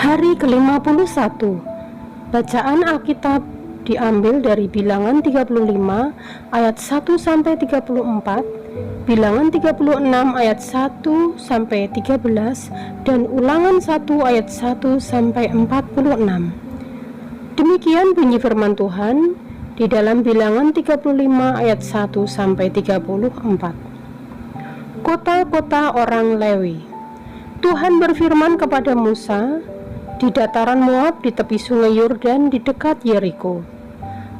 Hari ke-51. Bacaan Alkitab diambil dari Bilangan 35 ayat 1 sampai 34, Bilangan 36 ayat 1 sampai 13 dan Ulangan 1 ayat 1 sampai 46. Demikian bunyi firman Tuhan di dalam Bilangan 35 ayat 1 sampai 34. Kota-kota orang Lewi. Tuhan berfirman kepada Musa di dataran Moab di tepi sungai Yordan di dekat Yeriko.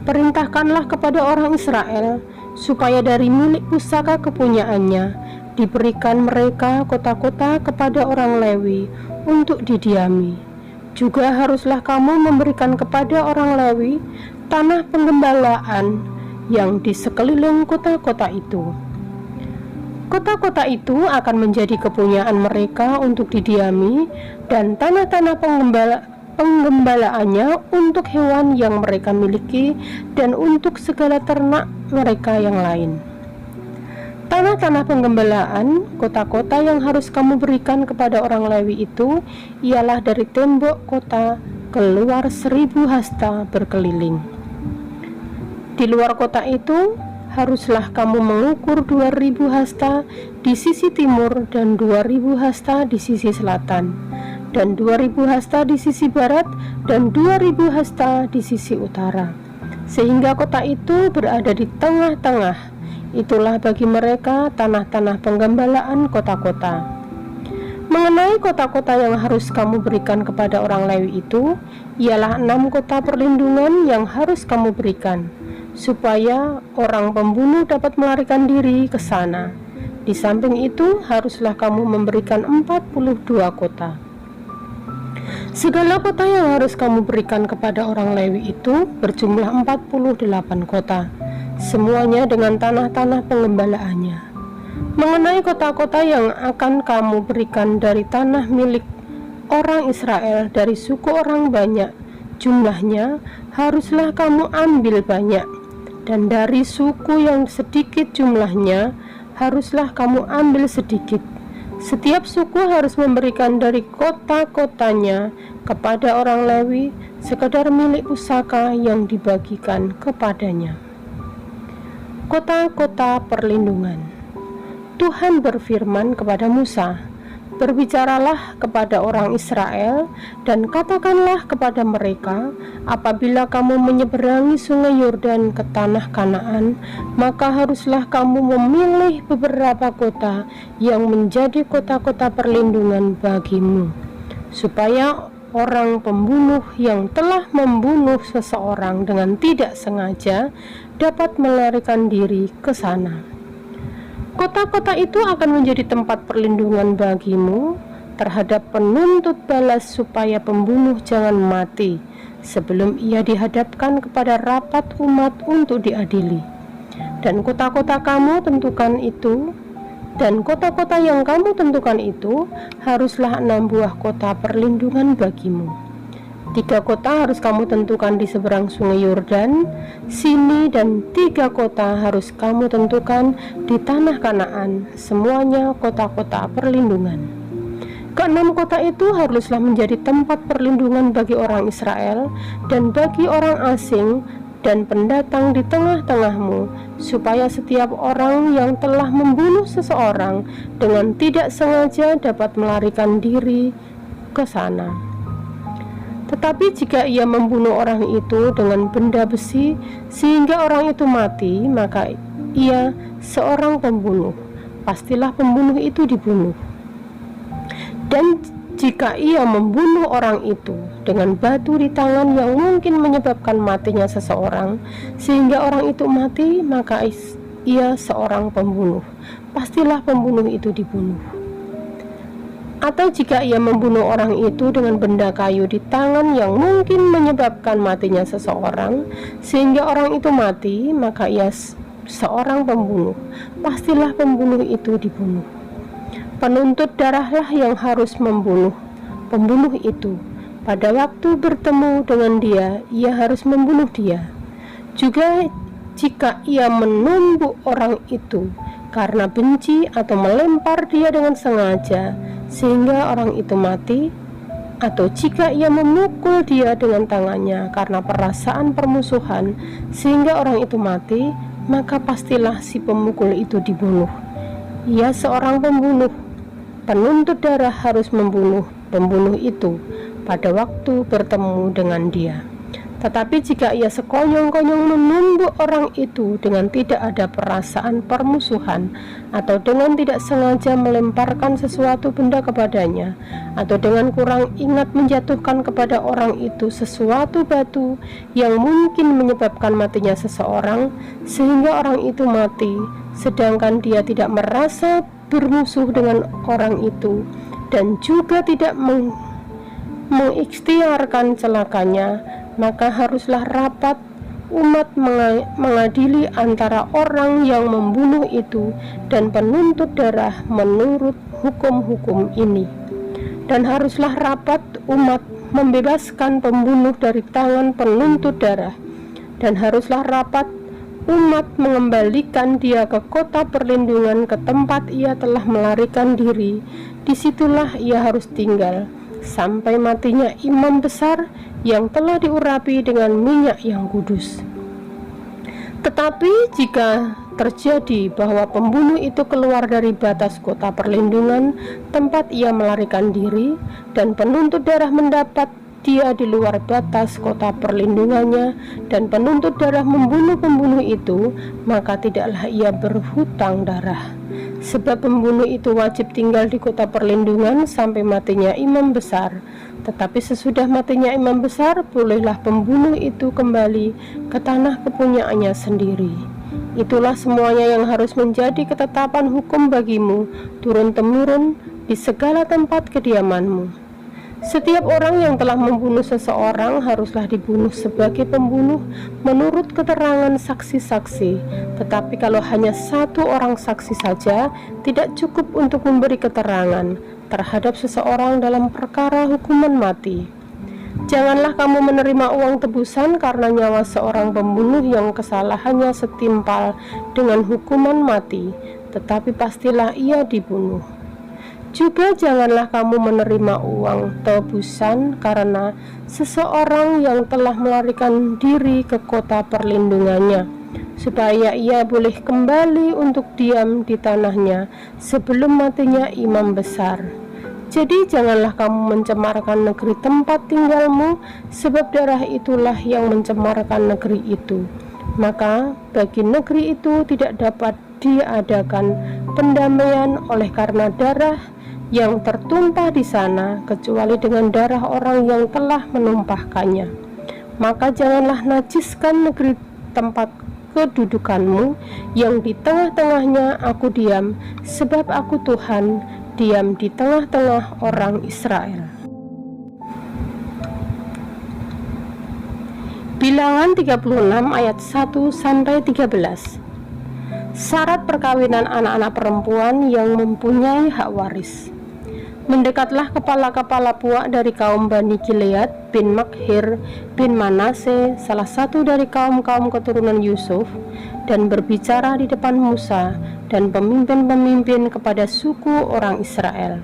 Perintahkanlah kepada orang Israel supaya dari milik pusaka kepunyaannya diberikan mereka kota-kota kepada orang Lewi untuk didiami. Juga haruslah kamu memberikan kepada orang Lewi tanah penggembalaan yang di sekeliling kota-kota itu. Kota-kota itu akan menjadi kepunyaan mereka untuk didiami, dan tanah-tanah penggembalaannya untuk hewan yang mereka miliki dan untuk segala ternak mereka yang lain. Tanah-tanah penggembalaan kota-kota yang harus kamu berikan kepada orang Lewi itu ialah dari tembok kota keluar 1000 hasta berkeliling. Di luar kota itu haruslah kamu mengukur 2000 hasta di sisi timur dan 2000 hasta di sisi selatan, dan 2000 hasta di sisi barat dan 2000 hasta di sisi utara, sehingga kota itu berada di tengah-tengah. Itulah bagi mereka tanah-tanah penggembalaan kota-kota. Mengenai kota-kota yang harus kamu berikan kepada orang Lewi itu, ialah 6 kota perlindungan yang harus kamu berikan, supaya orang pembunuh dapat melarikan diri ke sana. Di samping itu, haruslah kamu memberikan 42 kota. Segala kota yang harus kamu berikan kepada orang Lewi itu berjumlah 48 kota, semuanya dengan tanah-tanah penggembalaannya. Mengenai kota-kota yang akan kamu berikan dari tanah milik orang Israel dari suku orang banyak, jumlahnya haruslah kamu ambil banyak, dan dari suku yang sedikit jumlahnya haruslah kamu ambil sedikit. Setiap suku harus memberikan dari kota-kotanya kepada orang Lewi sekadar milik pusaka yang dibagikan kepadanya. Kota-kota perlindungan. Tuhan berfirman kepada Musa, "Berbicaralah kepada orang Israel dan katakanlah kepada mereka, apabila kamu menyeberangi sungai Yordan ke tanah Kanaan, maka haruslah kamu memilih beberapa kota yang menjadi kota-kota perlindungan bagimu, supaya orang pembunuh yang telah membunuh seseorang dengan tidak sengaja dapat melarikan diri ke sana. Kota-kota itu akan menjadi tempat perlindungan bagimu terhadap penuntut balas, supaya pembunuh jangan mati sebelum ia dihadapkan kepada rapat umat untuk diadili. Dan kota-kota yang kamu tentukan itu haruslah 6 buah kota perlindungan bagimu. 3 kota harus kamu tentukan di seberang sungai Yordan sini, dan 3 kota harus kamu tentukan di tanah Kanaan, semuanya kota-kota perlindungan. Ke-6 kota itu haruslah menjadi tempat perlindungan bagi orang Israel dan bagi orang asing dan pendatang di tengah-tengahmu, supaya setiap orang yang telah membunuh seseorang dengan tidak sengaja dapat melarikan diri ke sana. Tetapi jika ia membunuh orang itu dengan benda besi sehingga orang itu mati, maka ia seorang pembunuh. Pastilah pembunuh itu dibunuh. Dan jika ia membunuh orang itu dengan batu di tangan yang mungkin menyebabkan matinya seseorang sehingga orang itu mati, maka ia seorang pembunuh. Pastilah pembunuh itu dibunuh. Atau jika ia membunuh orang itu dengan benda kayu di tangan yang mungkin menyebabkan matinya seseorang sehingga orang itu mati, maka ia seorang pembunuh. Pastilah pembunuh itu dibunuh. Penuntut darahlah yang harus membunuh pembunuh itu. Pada waktu bertemu dengan dia, ia harus membunuh dia. Juga jika ia menumbuk orang itu karena benci atau melempar dia dengan sengaja sehingga orang itu mati, atau jika ia memukul dia dengan tangannya karena perasaan permusuhan sehingga orang itu mati, maka pastilah si pemukul itu dibunuh. Ia seorang pembunuh. Penuntut darah harus membunuh pembunuh itu pada waktu bertemu dengan dia. Tetapi jika ia sekonyong-konyong menumbuk orang itu dengan tidak ada perasaan permusuhan, atau dengan tidak sengaja melemparkan sesuatu benda kepadanya, atau dengan kurang ingat menjatuhkan kepada orang itu sesuatu batu yang mungkin menyebabkan matinya seseorang, sehingga orang itu mati, sedangkan dia tidak merasa bermusuh dengan orang itu, dan juga tidak mengikhtiarkan celakanya, maka haruslah rapat umat mengadili antara orang yang membunuh itu dan penuntut darah menurut hukum-hukum ini. Dan haruslah rapat umat membebaskan pembunuh dari tangan penuntut darah, dan haruslah rapat umat mengembalikan dia ke kota perlindungan, ke tempat ia telah melarikan diri. Disitulah ia harus tinggal sampai matinya imam besar yang telah diurapi dengan minyak yang kudus. Tetapi jika terjadi bahwa pembunuh itu keluar dari batas kota perlindungan tempat ia melarikan diri, dan penuntut darah mendapat dia di luar batas kota perlindungannya, dan penuntut darah membunuh pembunuh itu, maka tidaklah ia berhutang darah. Sebab pembunuh itu wajib tinggal di kota perlindungan sampai matinya imam besar. Tetapi sesudah matinya imam besar, bolehlah pembunuh itu kembali ke tanah kepunyaannya sendiri. Itulah semuanya yang harus menjadi ketetapan hukum bagimu turun-temurun di segala tempat kediamanmu. Setiap orang yang telah membunuh seseorang haruslah dibunuh sebagai pembunuh menurut keterangan saksi-saksi. Tetapi kalau hanya satu orang saksi saja, tidak cukup untuk memberi keterangan terhadap seseorang dalam perkara hukuman mati. Janganlah kamu menerima uang tebusan karena nyawa seorang pembunuh yang kesalahannya setimpal dengan hukuman mati, tetapi pastilah ia dibunuh. Juga janganlah kamu menerima uang tebusan karena seseorang yang telah melarikan diri ke kota perlindungannya, supaya ia boleh kembali untuk diam di tanahnya sebelum matinya imam besar. Jadi janganlah kamu mencemarkan negeri tempat tinggalmu, sebab darah itulah yang mencemarkan negeri itu. Maka bagi negeri itu tidak dapat diadakan pendamaian oleh karena darah yang tertumpah di sana, kecuali dengan darah orang yang telah menumpahkannya. Maka janganlah najiskan negeri tempat kedudukanmu yang di tengah-tengahnya aku diam, sebab aku Tuhan diam di tengah-tengah orang Israel. Bilangan 36 ayat 1-13. Syarat perkawinan anak-anak perempuan yang mempunyai hak waris. Mendekatlah kepala-kepala puak dari kaum Bani Gilead bin Makhir bin Manase, salah satu dari kaum-kaum keturunan Yusuf, dan berbicara di depan Musa dan pemimpin-pemimpin kepada suku orang Israel.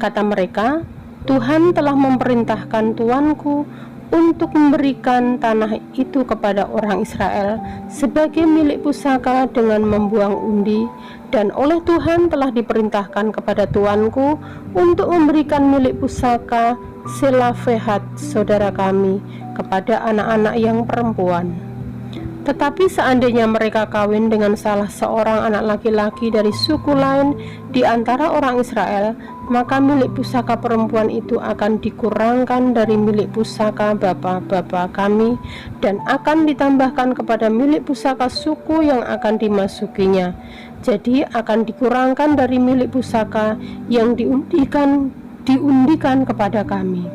Kata mereka, Tuhan telah memerintahkan tuanku untuk memberikan tanah itu kepada orang Israel sebagai milik pusaka dengan membuang undi, dan oleh Tuhan telah diperintahkan kepada tuanku untuk memberikan milik pusaka Selafehat saudara kami kepada anak-anak yang perempuan. Tetapi seandainya mereka kawin dengan salah seorang anak laki-laki dari suku lain di antara orang Israel, maka milik pusaka perempuan itu akan dikurangkan dari milik pusaka bapa-bapa kami dan akan ditambahkan kepada milik pusaka suku yang akan dimasukinya. Jadi akan dikurangkan dari milik pusaka yang diundikan kepada kami.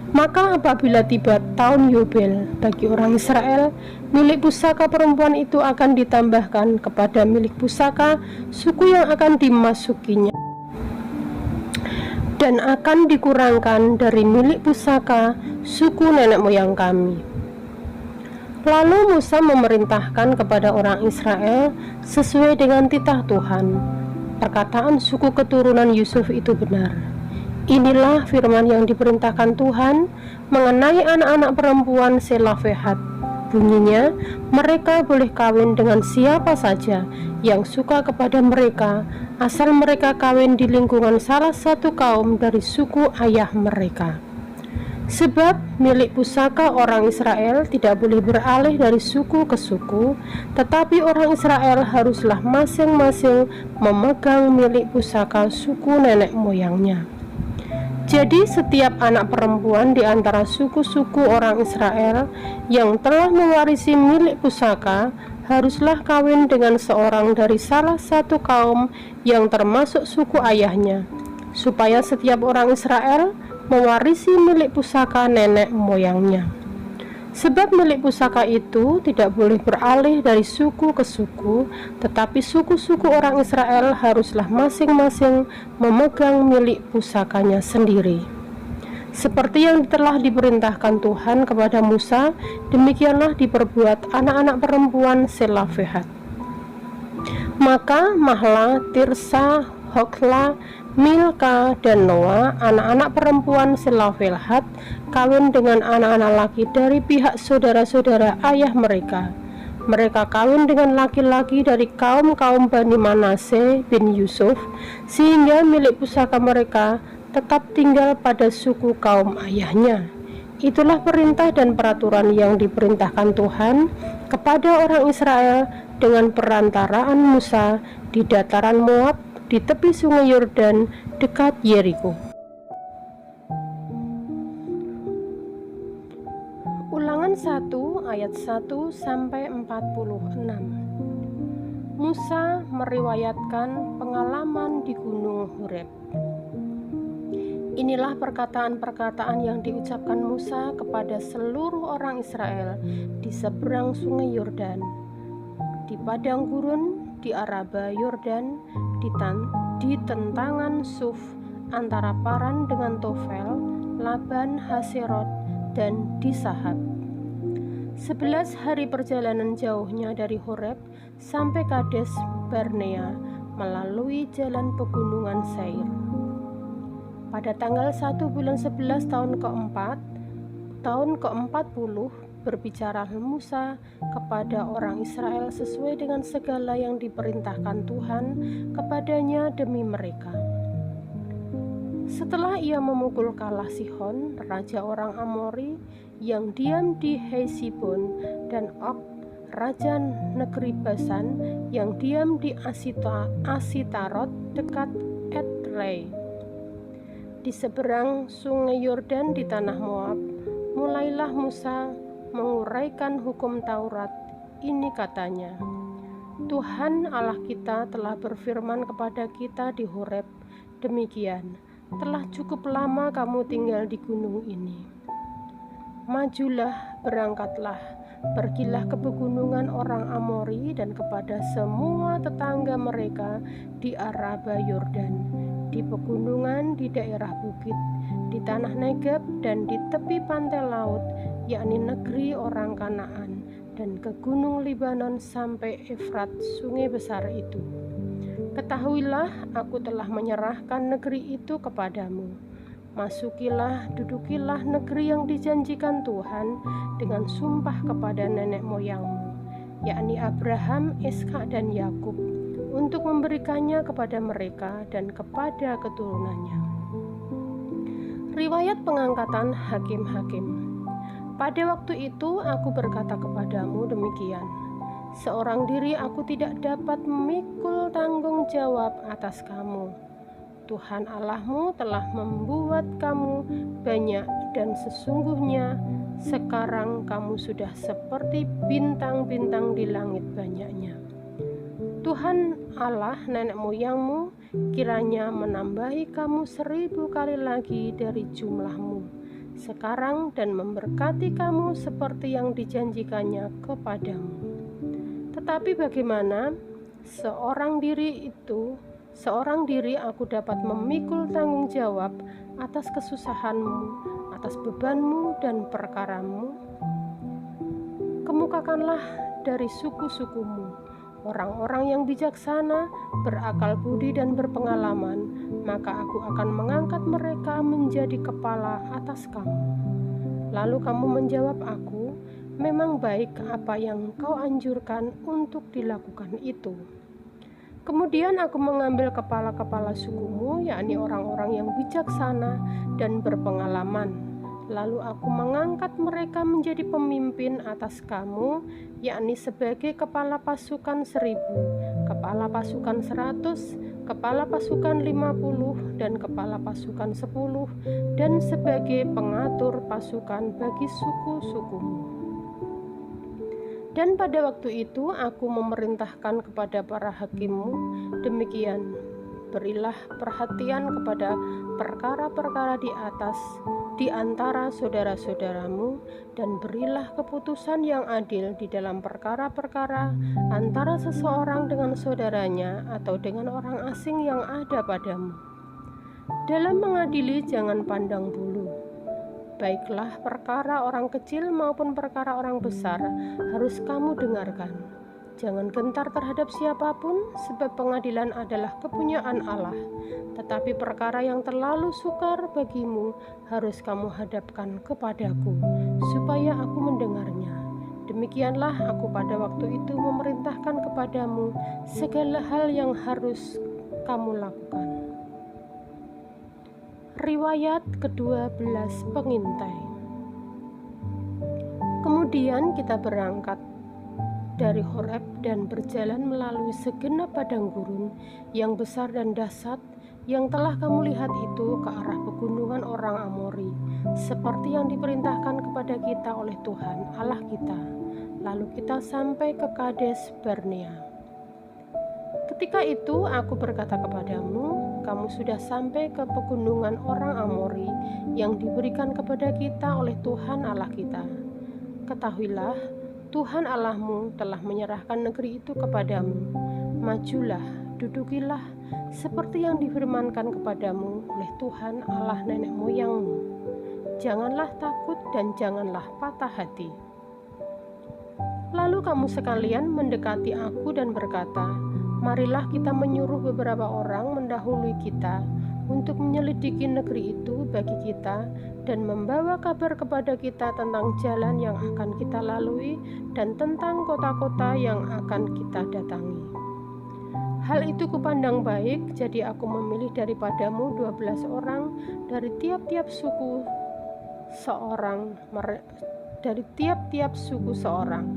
Maka apabila tiba tahun Yobel bagi orang Israel, milik pusaka perempuan itu akan ditambahkan kepada milik pusaka suku yang akan dimasukinya, dan akan dikurangkan dari milik pusaka suku nenek moyang kami. Lalu Musa memerintahkan kepada orang Israel sesuai dengan titah Tuhan. Perkataan suku keturunan Yusuf itu benar. Inilah firman yang diperintahkan Tuhan mengenai anak-anak perempuan Selofehad. Bunyinya, mereka boleh kawin dengan siapa saja yang suka kepada mereka, asal mereka kawin di lingkungan salah satu kaum dari suku ayah mereka. Sebab milik pusaka orang Israel tidak boleh beralih dari suku ke suku, tetapi orang Israel haruslah masing-masing memegang milik pusaka suku nenek moyangnya. Jadi setiap anak perempuan di antara suku-suku orang Israel yang telah mewarisi milik pusaka haruslah kawin dengan seorang dari salah satu kaum yang termasuk suku ayahnya, supaya setiap orang Israel mewarisi milik pusaka nenek moyangnya. Sebab milik pusaka itu tidak boleh beralih dari suku ke suku, tetapi suku-suku orang Israel haruslah masing-masing memegang milik pusakanya sendiri. Seperti yang telah diperintahkan Tuhan kepada Musa, demikianlah diperbuat anak-anak perempuan Selofehad. Maka Mahla, Tirsa, Hogla, Milka, dan Noa, anak-anak perempuan Selofehad, kawin dengan anak-anak laki dari pihak saudara-saudara ayah mereka. Mereka kawin dengan laki-laki dari kaum-kaum Bani Manase bin Yusuf, sehingga milik pusaka mereka tetap tinggal pada suku kaum ayahnya. Itulah perintah dan peraturan yang diperintahkan Tuhan kepada orang Israel dengan perantaraan Musa di dataran Moab, di tepi sungai Yordan dekat Yeriko. Ulangan 1 ayat 1 sampai 46. Musa meriwayatkan pengalaman di Gunung Horeb. Inilah perkataan-perkataan yang diucapkan Musa kepada seluruh orang Israel di seberang sungai Yordan, di padang gurun, di Araba Yordan, di tentangan Suf, antara Paran dengan Tofel, Laban, Haserot, dan di Sahab. 11 hari perjalanan jauhnya dari Horeb sampai Kades Barnea melalui jalan pegunungan Seir. Pada tanggal 1 bulan 11 tahun ke-40 berbicara Musa kepada orang Israel sesuai dengan segala yang diperintahkan Tuhan kepadanya demi mereka. Setelah ia memukul kalah Sihon, raja orang Amori yang diam di Hesibon, dan Og, raja negeri Basan yang diam di Asitarot dekat Edrei. Di seberang sungai Yordan di tanah Moab, mulailah Musa menguraikan hukum Taurat. Ini katanya, Tuhan Allah kita telah berfirman kepada kita di Horeb, demikian, telah cukup lama kamu tinggal di gunung ini. Majulah, berangkatlah, pergilah ke pegunungan orang Amori dan kepada semua tetangga mereka di Araba Yordan, di pegunungan, di daerah bukit, di tanah Negeb, dan di tepi pantai laut, yakni negeri orang Kanaan, dan ke gunung Libanon sampai Efrat, sungai besar itu. Ketahuilah, aku telah menyerahkan negeri itu kepadamu. Masukilah, dudukilah negeri yang dijanjikan Tuhan dengan sumpah kepada nenek moyangmu, yakni Abraham, Ishak, dan Yakub, untuk memberikannya kepada mereka dan kepada keturunannya. Riwayat pengangkatan hakim-hakim. Pada waktu itu aku berkata kepadamu demikian, seorang diri aku tidak dapat memikul tanggung jawab atas kamu. Tuhan Allahmu telah membuat kamu banyak, dan sesungguhnya sekarang kamu sudah seperti bintang-bintang di langit banyaknya. Tuhan Allah nenek moyangmu kiranya menambahi kamu 1000 kali lagi dari jumlahmu sekarang, dan memberkati kamu seperti yang dijanjikannya kepadamu. Tetapi bagaimana seorang diri aku dapat memikul tanggung jawab atas kesusahanmu, atas bebanmu dan perkaramu? Kemukakanlah dari suku-sukumu orang-orang yang bijaksana, berakal budi dan berpengalaman, maka aku akan mengangkat mereka menjadi kepala atas kamu. Lalu kamu menjawab aku, memang baik apa yang kau anjurkan untuk dilakukan itu. Kemudian aku mengambil kepala-kepala sukumu, yakni orang-orang yang bijaksana dan berpengalaman. Lalu aku mengangkat mereka menjadi pemimpin atas kamu, yakni sebagai kepala pasukan 1.000, kepala pasukan 100, kepala pasukan 50, dan kepala pasukan 10, dan sebagai pengatur pasukan bagi suku-sukumu. Dan pada waktu itu aku memerintahkan kepada para hakimmu demikian, berilah perhatian kepada perkara-perkara di atas di antara saudara-saudaramu, dan berilah keputusan yang adil di dalam perkara-perkara antara seseorang dengan saudaranya atau dengan orang asing yang ada padamu. Dalam mengadili jangan pandang bulu. Baiklah perkara orang kecil maupun perkara orang besar harus kamu dengarkan. Jangan gentar terhadap siapapun, sebab pengadilan adalah kepunyaan Allah. Tetapi perkara yang terlalu sukar bagimu harus kamu hadapkan kepadaku, supaya aku mendengarnya. Demikianlah aku pada waktu itu memerintahkan kepadamu segala hal yang harus kamu lakukan. Riwayat ke-12 pengintai. Kemudian kita berangkat dari Horeb dan berjalan melalui segenap padang gurun yang besar dan dahsyat yang telah kamu lihat itu ke arah pegunungan orang Amori, seperti yang diperintahkan kepada kita oleh Tuhan Allah kita. Lalu kita sampai ke Kades Barnea. Ketika itu aku berkata kepadamu, kamu sudah sampai ke pegunungan orang Amori yang diberikan kepada kita oleh Tuhan Allah kita. Ketahuilah, Tuhan Allahmu telah menyerahkan negeri itu kepadamu. Majulah, dudukilah, seperti yang difirmankan kepadamu oleh Tuhan Allah nenek moyangmu. Janganlah takut dan janganlah patah hati. Lalu kamu sekalian mendekati aku dan berkata, marilah kita menyuruh beberapa orang mendahului kita untuk menyelidiki negeri itu bagi kita dan membawa kabar kepada kita tentang jalan yang akan kita lalui dan tentang kota-kota yang akan kita datangi. Hal itu kupandang baik, jadi aku memilih daripadamu 12 orang dari tiap-tiap suku seorang.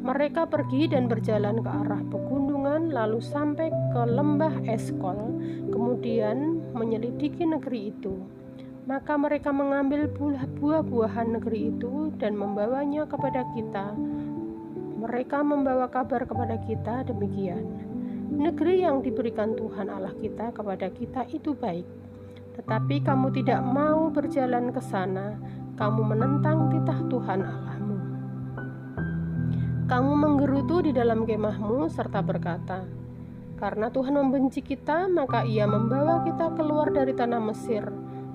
Mereka pergi dan berjalan ke arah pegunungan, lalu sampai ke lembah Eskol, kemudian menyelidiki negeri itu. Maka mereka mengambil buah-buahan negeri itu dan membawanya kepada kita. Mereka membawa kabar kepada kita demikian, negeri yang diberikan Tuhan Allah kita kepada kita itu baik. Tetapi kamu tidak mau berjalan ke sana, kamu menentang titah Tuhan Allahmu. Kamu menggerutu di dalam kemahmu serta berkata, karena Tuhan membenci kita, maka Ia membawa kita keluar dari tanah Mesir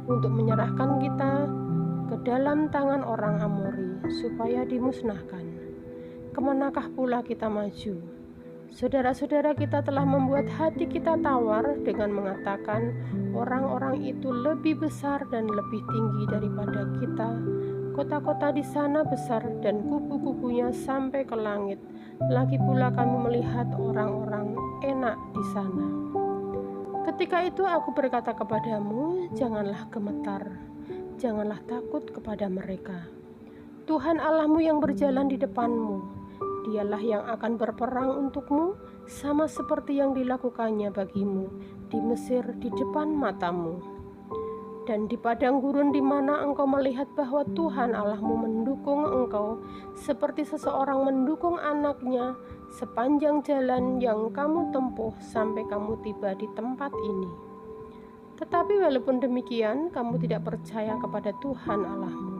untuk menyerahkan kita ke dalam tangan orang Amori, supaya dimusnahkan. Kemanakah pula kita maju? Saudara-saudara kita telah membuat hati kita tawar dengan mengatakan, orang-orang itu lebih besar dan lebih tinggi daripada kita. Kota-kota di sana besar dan kubu-kubunya sampai ke langit. Lagi pula kami melihat orang-orang enak di sana. Ketika itu aku berkata kepadamu, janganlah gemetar, janganlah takut kepada mereka. Tuhan Allahmu yang berjalan di depanmu. Dialah yang akan berperang untukmu, sama seperti yang dilakukannya bagimu di Mesir di depan matamu. Dan di padang gurun di mana engkau melihat bahwa Tuhan Allahmu mendukung engkau seperti seseorang mendukung anaknya sepanjang jalan yang kamu tempuh sampai kamu tiba di tempat ini. Tetapi walaupun demikian, kamu tidak percaya kepada Tuhan Allahmu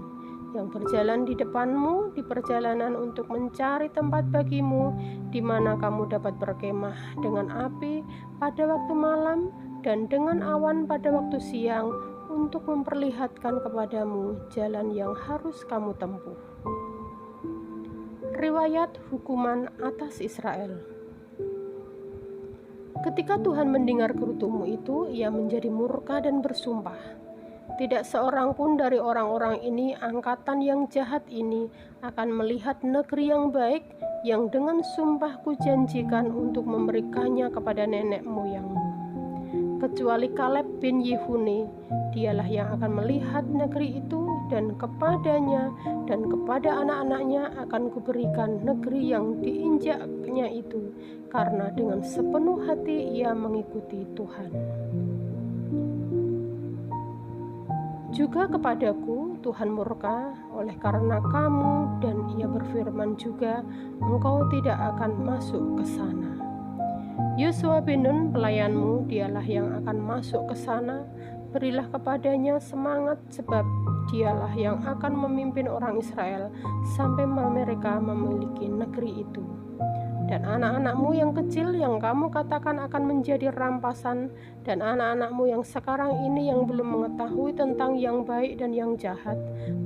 yang berjalan di depanmu di perjalanan untuk mencari tempat bagimu di mana kamu dapat berkemah dengan api pada waktu malam dan dengan awan pada waktu siang, untuk memperlihatkan kepadamu jalan yang harus kamu tempuh. Riwayat hukuman atas Israel. Ketika Tuhan mendengar gerutumu itu, ia menjadi murka dan bersumpah, tidak seorang pun dari orang-orang ini, angkatan yang jahat ini, akan melihat negeri yang baik yang dengan sumpah kujanjikan untuk memberikannya kepada nenek moyangmu. Kecuali Kaleb bin Yefune, dialah yang akan melihat negeri itu, dan kepadanya dan kepada anak-anaknya akan kuberikan negeri yang diinjaknya itu, karena dengan sepenuh hati ia mengikuti Tuhan. Juga kepadaku Tuhan murka oleh karena kamu, dan ia berfirman juga, engkau tidak akan masuk ke sana. Yosua bin Nun pelayanmu, dialah yang akan masuk ke sana. Berilah kepadanya semangat, sebab dialah yang akan memimpin orang Israel sampai mereka memiliki negeri itu. Dan anak-anakmu yang kecil yang kamu katakan akan menjadi rampasan, dan anak-anakmu yang sekarang ini yang belum mengetahui tentang yang baik dan yang jahat,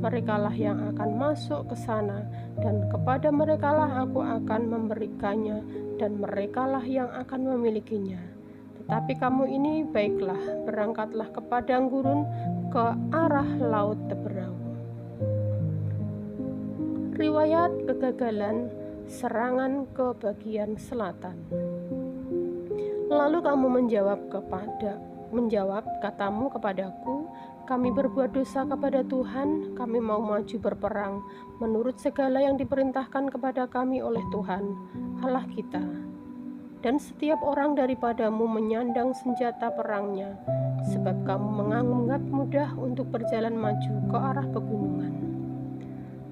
merekalah yang akan masuk ke sana, dan kepada merekalah aku akan memberikannya, dan merekalah yang akan memilikinya. Tetapi kamu ini baiklah, berangkatlah ke padang gurun, ke arah laut Teberau. Riwayat kegagalan serangan ke bagian selatan. Lalu kamu menjawab katamu kepadaku, kami berbuat dosa kepada Tuhan, kami mau maju berperang menurut segala yang diperintahkan kepada kami oleh Tuhan Allah kita. Dan setiap orang daripadamu menyandang senjata perangnya, sebab kamu menganggap mudah untuk berjalan maju ke arah pegunungan.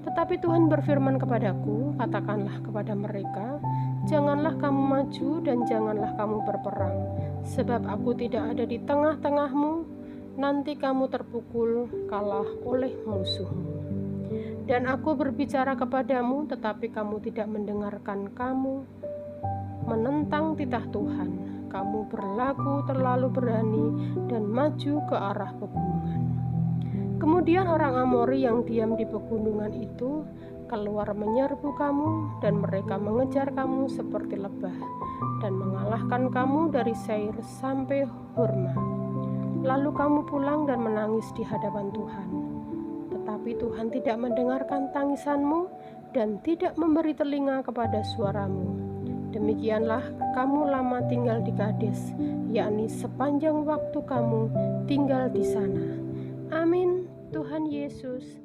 Tetapi Tuhan berfirman kepadaku, katakanlah kepada mereka, janganlah kamu maju dan janganlah kamu berperang, sebab aku tidak ada di tengah-tengahmu, nanti kamu terpukul kalah oleh musuhmu. Dan aku berbicara kepadamu, tetapi kamu tidak mendengarkan, kamu menentang titah Tuhan, kamu berlaku terlalu berani dan maju ke arah pegunungan. Kemudian orang Amori yang diam di pegunungan itu keluar menyerbu kamu, dan mereka mengejar kamu seperti lebah dan mengalahkan kamu dari Seir sampai Horma. Lalu kamu pulang dan menangis di hadapan Tuhan. Tetapi Tuhan tidak mendengarkan tangisanmu dan tidak memberi telinga kepada suaramu. Demikianlah kamu lama tinggal di Kades, yakni sepanjang waktu kamu tinggal di sana. Amin. Tuhan Yesus